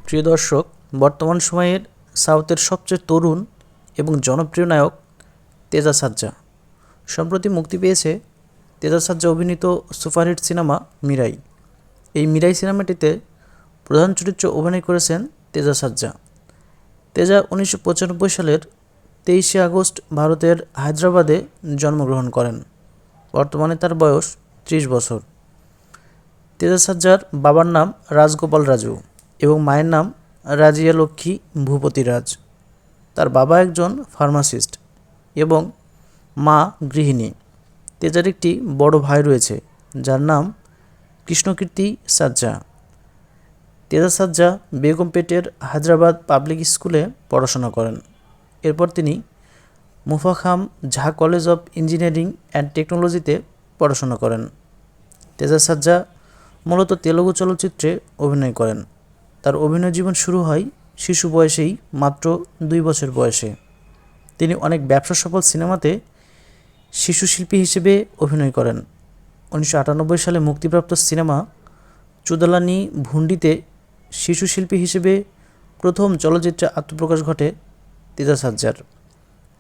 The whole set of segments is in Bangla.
প্রিয় দর্শক, বর্তমান সময়ের সাউথের সবচেয়ে তরুণ এবং জনপ্রিয় নায়ক তেজা সাজ্জা সম্প্রতি মুক্তি পেয়েছে তেজা সাজ্জা অভিনীত সুপারহিট সিনেমা মিরাই। এই মিরাই সিনেমাটিতে প্রধান চরিত্রে অভিনয় করেছেন তেজা সাজ্জা। তেজা 1995 সালের 23শে আগস্ট ভারতের হায়দ্রাবাদে জন্মগ্রহণ করেন। বর্তমানে তার বয়স 30 বছর। তেজা সাজ্জার বাবার নাম রাজগোপাল রাজু এবং মায়ের নাম রাজিয়া লক্ষ্মী ভূপতি রাজ। তার বাবা একজন ফার্মাসিস্ট এবং মা গৃহিণী। তেজার একটি বড় ভাই রয়েছে যার নাম কৃষ্ণকীর্তি সাজ্জা। তেজা সাজ্জা বেগমপেটের হায়দ্রাবাদ পাবলিক স্কুলে পড়াশোনা করেন। এরপর তিনি মুফাখাম ঝা কলেজ অফ ইঞ্জিনিয়ারিং অ্যান্ড টেকনোলজিতে পড়াশোনা করেন। তেজা সাজ্জা মূলত তেলুগু চলচ্চিত্রে অভিনয় করেন। তার অভিনয় জীবন শুরু হয় শিশু বয়সেই, মাত্র 2 বছর বয়সে। তিনি অনেক ব্যবসা সফল সিনেমাতে শিশু শিল্পী হিসেবে অভিনয় করেন। 1998 সালে মুক্তিপ্রাপ্ত সিনেমা চুদালানি ভুন্ডিতে শিশু শিল্পী হিসেবে প্রথম চলচ্চিত্রে আত্মপ্রকাশ ঘটে তেজা সাজ্জার।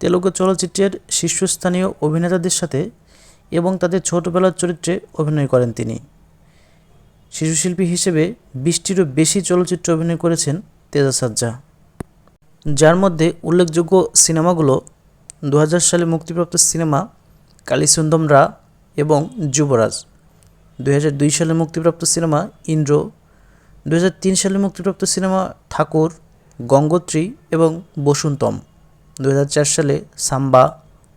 তেলুগু চলচ্চিত্রের শীর্ষস্থানীয় অভিনেতাদের সাথে এবং তাদের ছোটবেলার চরিত্রে অভিনয় করেন তিনি। শিশুশিল্পী হিসেবে 20টিরও বেশি চলচ্চিত্রে অভিনয় করেছেন তেজা সাজ্জা, যার মধ্যে উল্লেখযোগ্য সিনেমাগুলো 2000 সালে মুক্তিপ্রাপ্ত সিনেমা কালিসুন্দম রা এবং যুবরাজ, 2002 সালে মুক্তিপ্রাপ্ত সিনেমা ইন্দ্র, 2003 সালে মুক্তিপ্রাপ্ত সিনেমা ঠাকুর, গঙ্গোত্রী এবং বসুন্তম, 2004 সালে সাম্বা,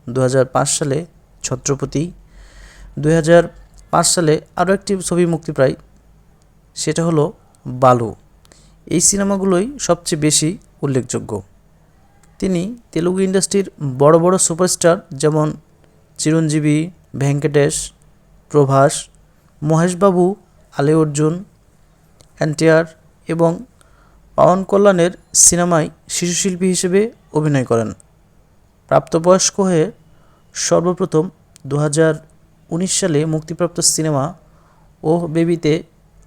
2005 সালে ছত্রপতি, 2005 সালে আরও একটি ছবি মুক্তি পায়, সেটা হলো বালু। এই সিনেমাগুলোই সবচেয়ে বেশি উল্লেখযোগ্য। তিনি তেলুগু ইন্ডাস্ট্রির বড় বড় সুপারস্টার যেমন চিরঞ্জীবী, ভেঙ্কটেশ, প্রভাস, মহেশবাবু, আলী অর্জুন, এনটিআর এবং পাওয়ান কল্যাণের সিনেমায় শিশুশিল্পী হিসেবে অভিনয় করেন। প্রাপ্তবয়স্ক হয়ে সর্বপ্রথম 2019 সালে মুক্তিপ্রাপ্ত সিনেমা ও বেবিতে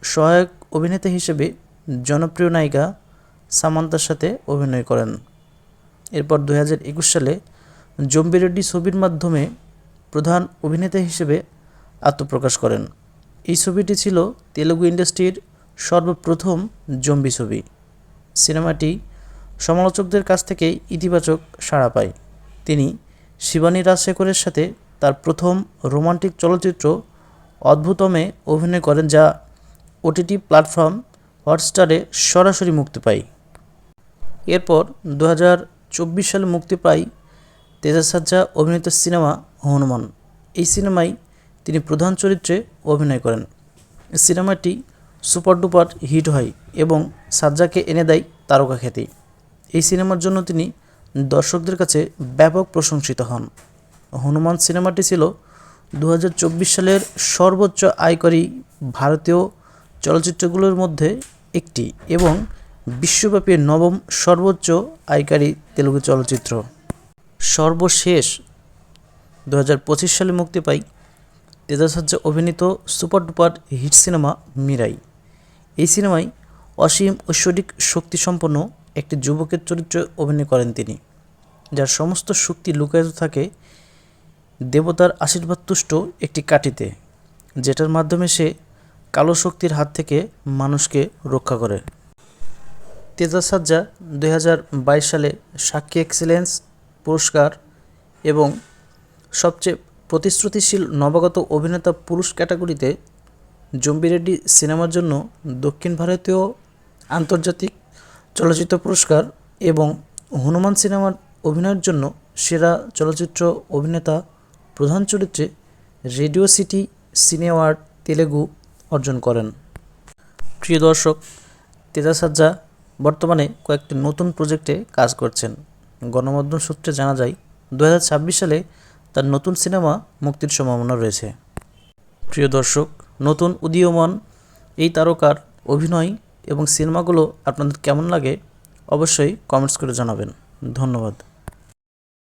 সহায়ক অভিনেতা হিসেবে জনপ্রিয় নায়িকা সামান্তার সাথে অভিনয় করেন। এরপর 2021 সালে জম্বি রেড্ডি ছবির মাধ্যমে প্রধান অভিনেতা হিসেবে আত্মপ্রকাশ করেন। এই ছবিটি ছিল তেলুগু ইন্ডাস্ট্রির সর্বপ্রথম জম্বি ছবি। সিনেমাটি সমালোচকদের কাছ থেকে ইতিবাচক সাড়া পায়। তিনি শিবানী রাজশেখরের সাথে তার প্রথম রোমান্টিক চলচ্চিত্র অদ্ভুতমে অভিনয় করেন, যা ওটিটি প্ল্যাটফর্ম হটস্টারে সরাসরি মুক্তি পায়। এরপর 2024 সালে মুক্তি পায় তেজা সাজ্জা অভিনীত সিনেমা হনুমান। এই সিনেমায় তিনি প্রধান চরিত্রে অভিনয় করেন। সিনেমাটি সুপার ডুপার হিট হয় এবং সাজ্জাকে এনে দেয় তারকা খ্যাতি। এই সিনেমার জন্য তিনি দর্শকদের কাছে ব্যাপক প্রশংসিত হন। হনুমান সিনেমাটি ছিল 2024 সালের সর্বোচ্চ আয়কারী ভারতীয় চলচ্চিত্রগুলোর মধ্যে একটি এবং বিশ্বব্যাপী নবম সর্বোচ্চ আয়কারী তেলুগু চলচ্চিত্র। সর্বশেষ 2025 সালে মুক্তি পায় তেজা সাজ্জা অভিনীত সুপার ডুপার হিট সিনেমা মিরাই। এই সিনেমায় অসীম ঐশ্বরিক শক্তিসম্পন্ন একটি যুবকের চরিত্রে অভিনয় করেন তিনি, যার সমস্ত শক্তি লুকায়িত থাকে দেবতার আশীর্বাদতুষ্ট একটি কাঠিতে, যেটার মাধ্যমে সে কালো শক্তির হাত থেকে মানুষকে রক্ষা করে। তেজা সাজ্জা 2022 সালে সাক্ষী এক্সেলেন্স পুরস্কার এবং সবচেয়ে প্রতিশ্রুতিশীল নবাগত অভিনেতা পুরুষ ক্যাটাগরিতে জম্বি রেড্ডি সিনেমার জন্য দক্ষিণ ভারতীয় আন্তর্জাতিক চলচ্চিত্র পুরস্কার এবং হনুমান সিনেমার অভিনয়ের জন্য সেরা চলচ্চিত্র অভিনেতা প্রধান চরিত্রে রেডিও সিটি সিনে অ্যাওয়ার্ড তেলেগু অর্জন করেন। প্রিয় দর্শক, তেজা সাজ্জা বর্তমানে কয়েকটি নতুন প্রজেক্টে কাজ করছেন। গণমাধ্যম সূত্রে জানা যায় 2026 সালে তার নতুন সিনেমা মুক্তির সম্ভাবনা রয়েছে। প্রিয় দর্শক, নতুন উদীয়মান এই তারকার অভিনয় এবং সিনেমাগুলো আপনাদের কেমন লাগে অবশ্যই কমেন্টস করে জানাবেন। ধন্যবাদ।